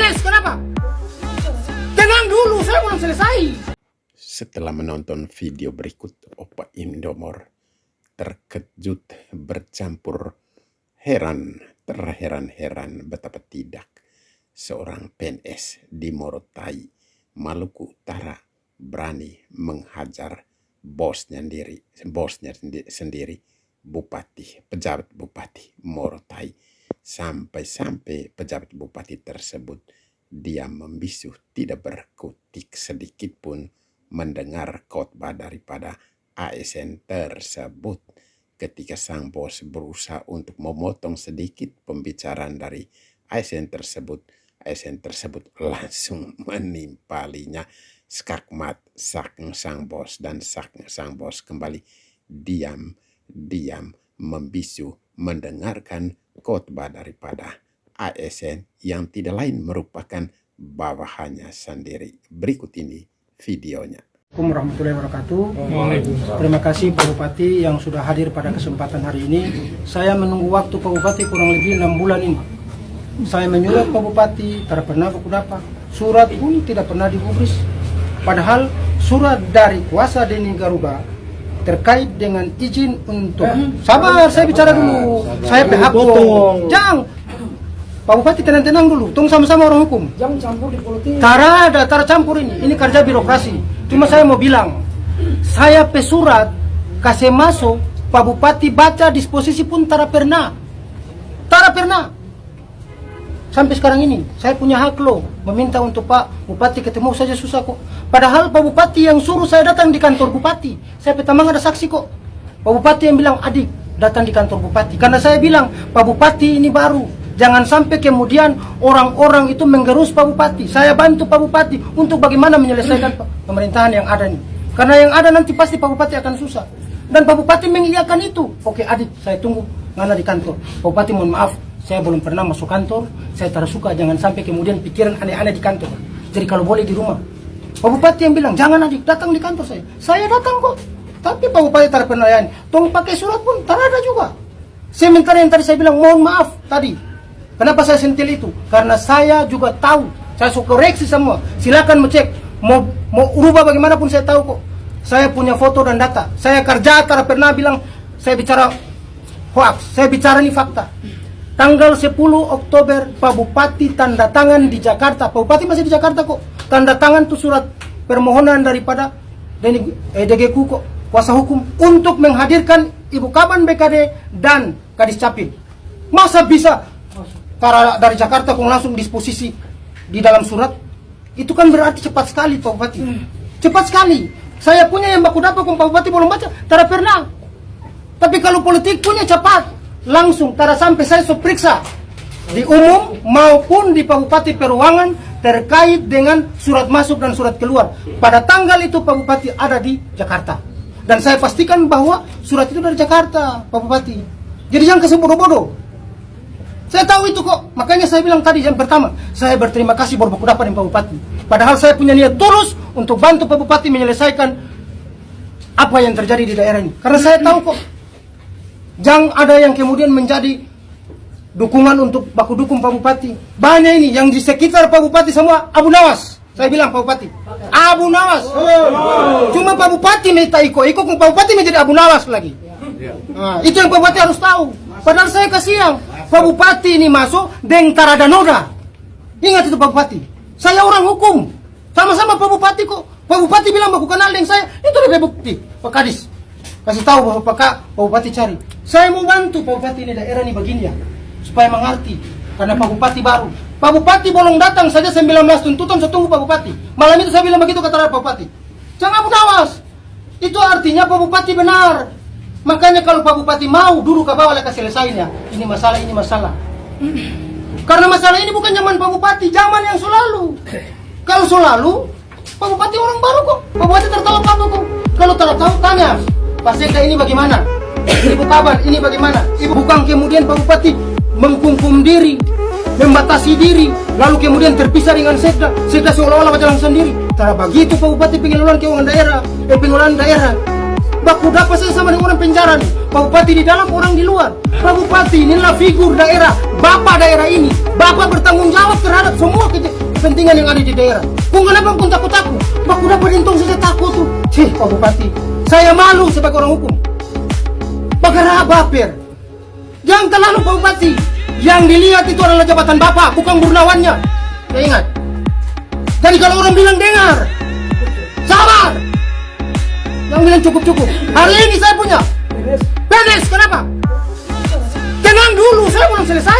Johannes, kenapa? Tenang dulu, saya belum selesai. Setelah menonton video berikut, Opa Indomor terkejut bercampur terheran-heran betapa tidak seorang PNS di Morotai, Maluku Utara berani menghajar bosnya sendiri, pejabat bupati Morotai, sampai pejabat bupati tersebut dia membisu, tidak berkutik sedikit pun mendengar khotbah daripada ASN tersebut. Ketika sang bos berusaha untuk memotong sedikit pembicaraan dari ASN tersebut langsung menimpalinya skakmat sang bos, dan sang bos kembali diam membisu mendengarkan khotbah daripada ASN yang tidak lain merupakan bawahannya sendiri. Berikut ini videonya. Assalamualaikum warahmatullahi wabarakatuh. Terima kasih Pak Bupati yang sudah hadir pada kesempatan hari ini. Saya menunggu waktu Pak Bupati kurang lebih 6 bulan ini. Saya menyurat Pak Bupati, tidak pernah dapat. Surat pun tidak pernah digubris. Padahal surat dari kuasa Denny Garuda terkait dengan izin untuk sabar, saya bicara dulu. Saya pihak jangan. Pak Bupati tenang dulu, tunggu sama-sama orang hukum. Jangan campur di politik. Tara campur ini kerja birokrasi. Cuma saya mau bilang, saya pesurat kasih masuk, Pak Bupati baca disposisi pun tara pernah. Sampai sekarang ini, saya punya hak loh, meminta untuk Pak Bupati ketemu saja susah kok. Padahal Pak Bupati yang suruh saya datang di kantor Bupati. Saya petamang ada saksi kok. Pak Bupati yang bilang, adik datang di kantor Bupati. Karena saya bilang, Pak Bupati ini baru. Jangan sampai kemudian orang-orang itu menggerus Pak Bupati. Saya bantu Pak Bupati untuk bagaimana menyelesaikan pemerintahan yang ada nih. Karena yang ada nanti pasti Pak Bupati akan susah. Dan Pak Bupati mengiyakan itu. Oke adik, saya tunggu ngana di kantor. Pak Bupati mohon maaf, saya belum pernah masuk kantor. Saya tak suka, jangan sampai kemudian pikiran aneh-aneh di kantor. Jadi kalau boleh di rumah. Pak Bupati yang bilang, jangan adik, datang di kantor saya. Saya datang kok. Tapi Pak Bupati tak pernah yani. Tong pakai surat pun tak ada juga. Sementara yang tadi saya bilang, mohon maaf tadi. Kenapa saya sentil itu? Karena saya juga tahu. Saya suka koreksi semua. Silakan cek. Mau ubah bagaimanapun saya tahu kok. Saya punya foto dan data. Saya kerja karena pernah bilang saya bicara hoax. Saya bicara ini fakta. Tanggal 10 Oktober Pak Bupati tanda tangan di Jakarta. Pak Bupati masih di Jakarta kok. Tanda tangan itu surat permohonan daripada DGQ kok, kuasa hukum, untuk menghadirkan Ibu Kaban BKD dan Kadis Capil. Masa bisa dari Jakarta kok langsung disposisi di dalam surat? Itu kan berarti cepat sekali Pak Bupati. Cepat sekali. Saya punya yang baku dapat kok Pak Bupati belum baca, tidak pernah. Tapi kalau politik punya cepat, langsung tidak sampai saya periksa di umum maupun di Pak Bupati Peruangan terkait dengan surat masuk dan surat keluar. Pada tanggal itu Pak Bupati ada di Jakarta. Dan saya pastikan bahwa surat itu dari Jakarta Pak Bupati. Jadi jangan kasih bodoh-bodoh. Saya tahu itu kok, makanya saya bilang tadi yang pertama, saya berterima kasih berbaku dapat dengan Pak Bupati. Padahal saya punya niat tulus untuk bantu Pak Bupati menyelesaikan apa yang terjadi di daerah ini. Karena saya tahu kok, jangan ada yang kemudian menjadi dukungan untuk baku dukung Pak Bupati. Banyak ini yang di sekitar Pak Bupati semua Abu Nawas. Saya bilang Pak Bupati, Abu Nawas. Cuma Pak Bupati minta ikut Pak Bupati menjadi Abu Nawas lagi. Nah, itu yang Pak Bupati harus tahu. Padahal saya kasihan, Pak Bupati ini masuk dengan tarada noda. Ingat itu Pak Bupati. Saya orang hukum. Sama-sama Pak Bupati kok. Pak Bupati bilang baku kenal dengan saya. Itu lebih bukti. Pak Kadis, kasih tahu bahwa Pak Bupati cari. Saya mau bantu Pak Bupati ini daerah ini begini ya. Supaya mengerti. Karena Pak Bupati baru. Pak Bupati bolong datang saja 19 tuntutan, saya tunggu Pak Bupati. Malam itu saya bilang begitu kata Pak Bupati. Jangan Abu Nawas. Itu artinya Pak Bupati benar. Makanya kalau Pak Bupati mau duduk ke bawah lekas selesainya. Ini masalah. Karena masalah ini bukan zaman Pak Bupati, zaman yang selalu. Kalau selalu, Pak Bupati orang baru kok. Pak Bupati tertawa apa kok. Kalau tidak tahu tanya, Pak Sekda ini bagaimana? Ibu Kaban ini bagaimana? Ibu bukan kemudian Pak Bupati mengkungkum diri, membatasi diri, lalu kemudian terpisah dengan Sekda seolah-olah berjalan sendiri. Tidak begitu Pak Bupati pengelolaan keuangan daerah, pengelolaan daerah. Baku dapat saya sama dengan orang penjara nih. Pak Bupati di dalam, orang di luar. Pak Bupati inilah figur daerah, bapak daerah ini. Bapak bertanggung jawab terhadap semua kepentingan yang ada di daerah. Kung kenapa pun takut-takut? Baku dapat untung saja takut tuh. Cih, Pak Bupati, saya malu sebagai orang hukum. Bagara baper. Jangan terlalu Pak Bupati. Yang dilihat itu adalah jabatan bapak, bukan burnawannya. Ya ingat. Jadi kalau orang bilang dengar, sabar. Yang bilang cukup-cukup. Hari ini saya punya. Beres, kenapa? Tenang dulu, saya belum selesai.